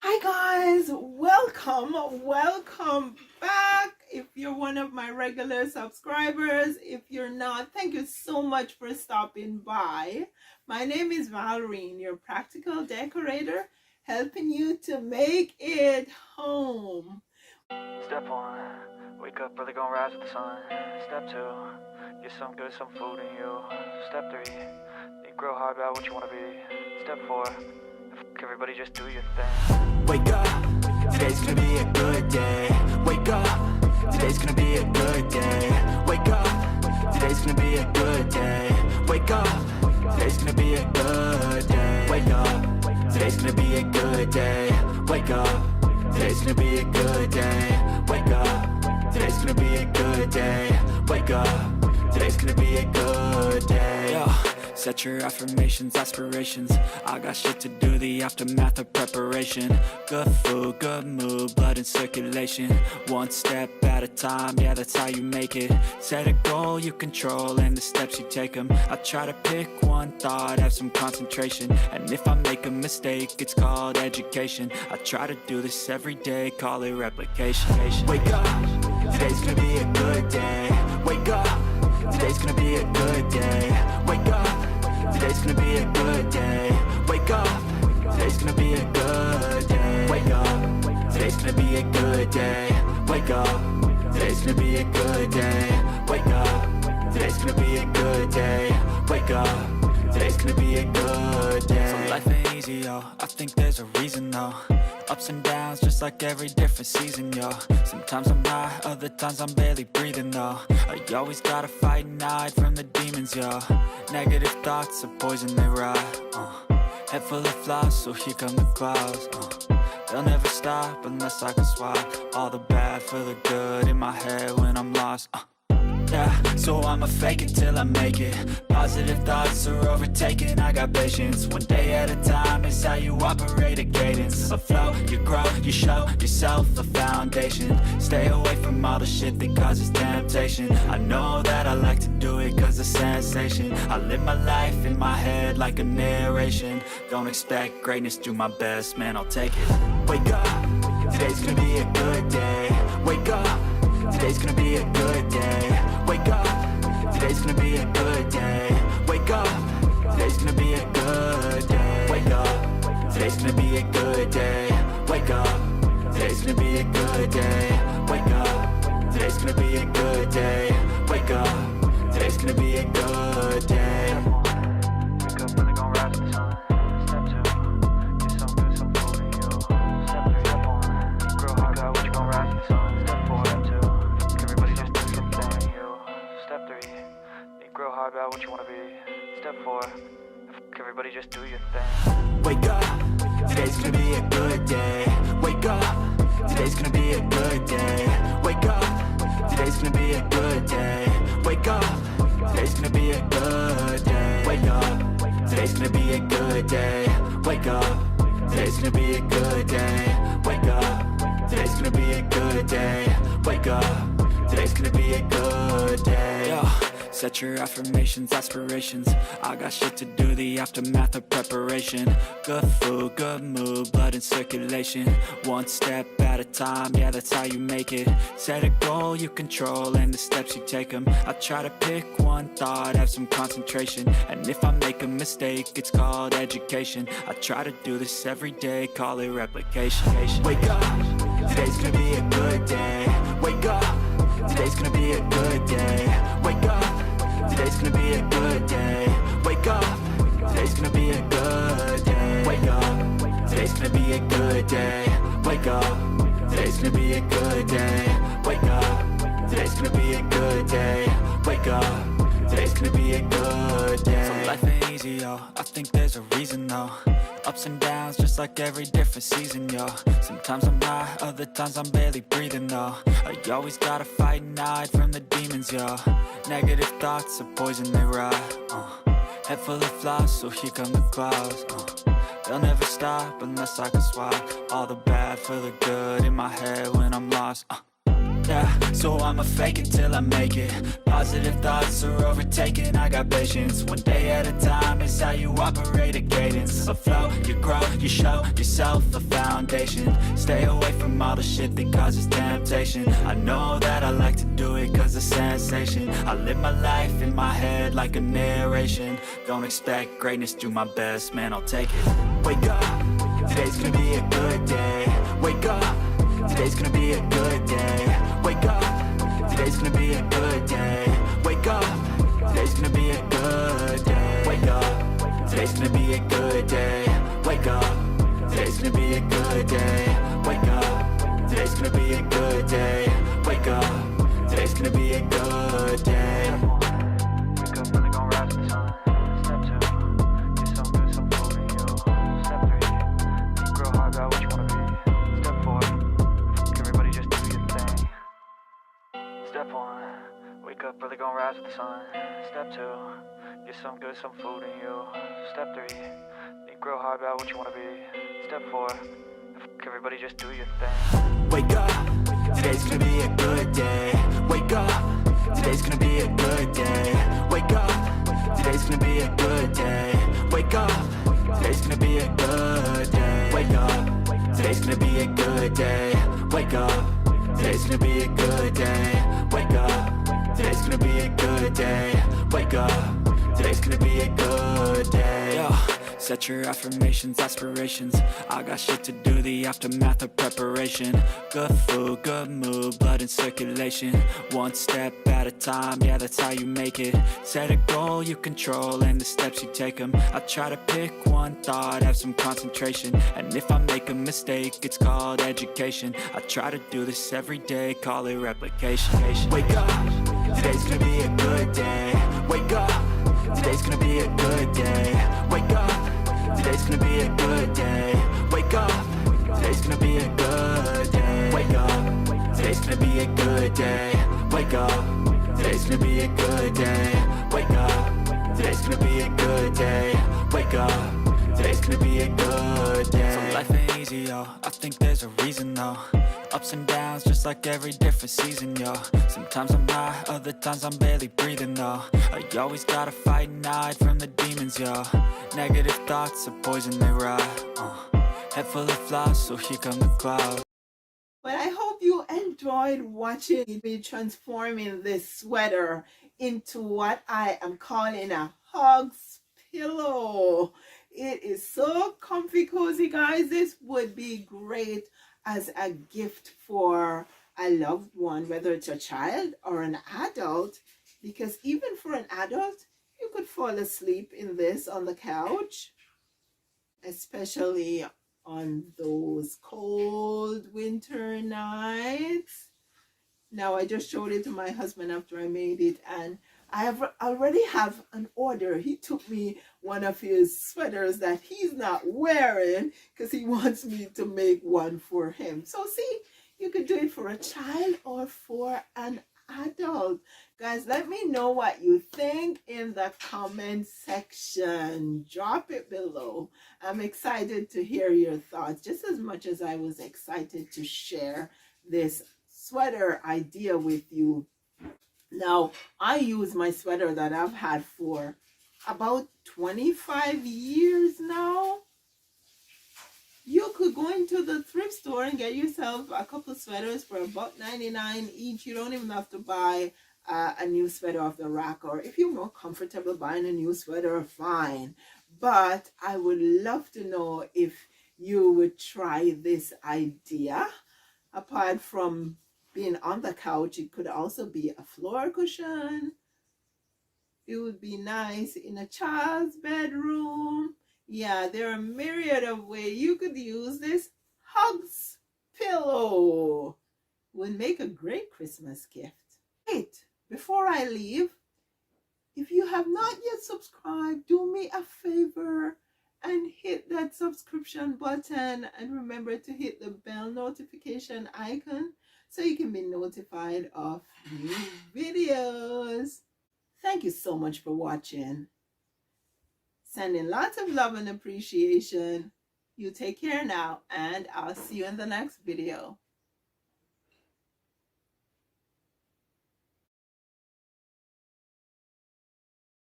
Hi guys, welcome back. If you're one of my regular subscribers, if you're not, thank you so much for stopping by. My name is Valerie, your practical decorator, helping you to make it home. Step 1, wake up early, gonna rise with the sun. Step 2, get some food in you. Step 3, think real hard about what you wanna be. Step 4, everybody just do your thing. Wake up, today's gonna be a good day. Wake up, today's gonna be a good day. Wake up, today's gonna be a good day. Wake up, today's gonna be a good day. Wake up, today's gonna be a good day. Wake up, today's gonna be a good day. Wake up, today's gonna be a good day. Wake up, today's gonna be a good day. Yo. Set your affirmations, aspirations. I got shit to do, the aftermath of preparation. Good food, good mood, blood in circulation. One step at a time, yeah, that's how you make it. Set a goal you control and the steps you take them. I try to pick one thought, have some concentration. And if I make a mistake, it's called education. I try to do this every day, call it replication. Wake up, today's gonna be a good day. Wake up, today's gonna be a good day. Wake up, today's gonna be a good day. Wake up, today's gonna be a good day. Wake up, today's gonna be a good day. Wake up, today's gonna be a good day. Wake up, today's gonna be a good day. Wake up, today's gonna be a good day. So life ain't easy, yo, I think there's a reason though. Ups and downs, just like every different season, yo. Sometimes I'm high, other times I'm barely breathing, though. I always gotta fight and hide from the demons, yo. Negative thoughts are poison, they rot. Head full of flies, so here come the clouds. They'll never stop unless I can swap all the bad for the good in my head when I'm lost. Yeah, so I'ma fake it till I make it. Positive thoughts are overtaken, I got patience. One day at a time is how you operate a cadence. A flow, you grow, you show yourself a foundation. Stay away from all the shit that causes temptation. I know that I like to do it cause it's sensation. I live my life in my head like a narration. Don't expect greatness, do my best, man, I'll take it. Wake up, today's gonna be a good day. Wake up, today's gonna be a good day. Wake up, today's gonna be a good day. Wake up, today's gonna be a good day. Wake up, today's gonna be a good day. Wake up, today's gonna be a good day. Wake up, today's gonna be a good day. Wake up, today's gonna be a good day. Wake up early, gonna rise with the sun. Step 2, get some food in you. Step 3, think real hard about what you gonna rise with the sun. Step 4, everybody just do your thing, you. Step 3, think real hard about what you wanna be. Step 4, everybody just do your thing. Wake up, today's gonna be a good day. Wake up, today's gonna be a good day. Wake up, today's gonna be a good day. Wake up, today's gonna be a good day. Wake up, today's gonna be a good day. Wake up, today's gonna be a good day. Wake up, today's gonna be a good day. Wake up, today's gonna be a good day. Yo. Set your affirmations, aspirations. I got shit to do, the aftermath of preparation. Good food, good mood, blood in circulation. One step at a time, yeah, that's how you make it. Set a goal you control and the steps you take them. I try to pick one thought, have some concentration. And if I make a mistake, it's called education. I try to do this every day, call it replication. Wake up, today's gonna be a good day. Wake up, today's gonna be a good day. Wake up, today's gonna be a good day. Wake up, today's gonna be a good day. Wake up, today's gonna be a good day. Wake up, today's gonna be a good day. Wake up, today's gonna be a good day. Wake up, today's gonna be a good day. So life ain't easy, yo, I think there's a reason though. Ups and downs, just like every different season, yo. Sometimes I'm high, other times I'm barely breathing, though. I always gotta fight and hide from the demons, yo. Negative thoughts are poison, they rot. Head full of flies, so here come the clouds. They'll never stop unless I can swap all the bad for the good in my head when I'm lost. Yeah, so I'ma fake it till I make it. Positive thoughts are overtaken, I got patience. One day at a time is how you operate a cadence. A flow, you grow, you show yourself a foundation. Stay away from all the shit that causes temptation. I know that I like to do it cause it's sensation. I live my life in my head like a narration. Don't expect greatness, do my best, man, I'll take it. Wake up, today's gonna be a good day. Wake up, today's gonna be a good day. Wake up, today's gonna be a good day. Wake up, today's gonna be a good day. Wake up, today's gonna be a good day. Wake up, today's gonna be a good day. Wake up, today's gonna be a good day. Wake up, today's gonna be a good day. Wake up, really gon' rise to the sun. Step 2, get some good, some food in you. Step 3, think real hard about what you wanna be. Step 4, everybody just do your thing. Step 1, wake up, really gon' rise with the sun. Step 2, get some good, some food in you. Step 3, think real hard about what you wanna be. Step 4, everybody just do your thing. Wake up, today's gonna be a good day. Wake up, today's gonna be a good day. Wake up, today's gonna be a good day. Wake up, today's gonna be a good day. Wake up, today's gonna be a good day. Wake up, today's gonna be a good day. Wake up, today's gonna be a good day. Wake up, today's gonna be a good day. Yo. Set your affirmations, aspirations. I got shit to do, the aftermath of preparation. Good food, good mood, blood in circulation. One step at a time, yeah, that's how you make it. Set a goal you control and the steps you take them. I try to pick one thought, have some concentration. And if I make a mistake, it's called education. I try to do this every day, call it replication. Wake up, today's gonna be a good day. Wake up, today's gonna be a good day. Wake up, today's gonna be a good day. Wake up, today's gonna be a good day. Wake up, today's gonna be a good day. Wake up, today's gonna be a good day. Wake up, today's gonna be a good day. Wake up, today's gonna be a good day. So life ain't easy, yo, I think there's a reason though. Ups and downs, just like every different season, yo. Sometimes I'm high, other times I'm barely breathing, though. I always gotta fight and hide from the demons, yo. Negative thoughts are poison, they rot. Head full of flaws, so here come the clouds. But I hope you enjoyed watching me transforming this sweater into what I am calling a hugs pillow. It is so comfy, cozy, guys. This would be great as a gift for a loved one, whether it's a child or an adult, because even for an adult, you could fall asleep in this on the couch, especially on those cold winter nights. Now, I just showed it to my husband after I made it, and I already have an order. He took me one of his sweaters that he's not wearing because he wants me to make one for him. So see, you could do it for a child or for an adult. Guys, let me know what you think in the comment section. Drop it below. I'm excited to hear your thoughts just as much as I was excited to share this sweater idea with you. Now, I use my sweater that I've had for about 25 years now. You could go into the thrift store and get yourself a couple of sweaters for about $1.99 each. You don't even have to buy a new sweater off the rack, or if you're more comfortable buying a new sweater, fine. But I would love to know if you would try this idea. Apart from being on the couch, it could also be a floor cushion. It would be nice in a child's bedroom. Yeah, there are a myriad of ways you could use this hugs pillow. Would make a great Christmas gift. Wait, before I leave, if you have not yet subscribed, do me a favor and hit that subscription button, and remember to hit the bell notification icon so you can be notified of new videos. Thank you so much for watching. Sending lots of love and appreciation. You take care now, and I'll see you in the next video.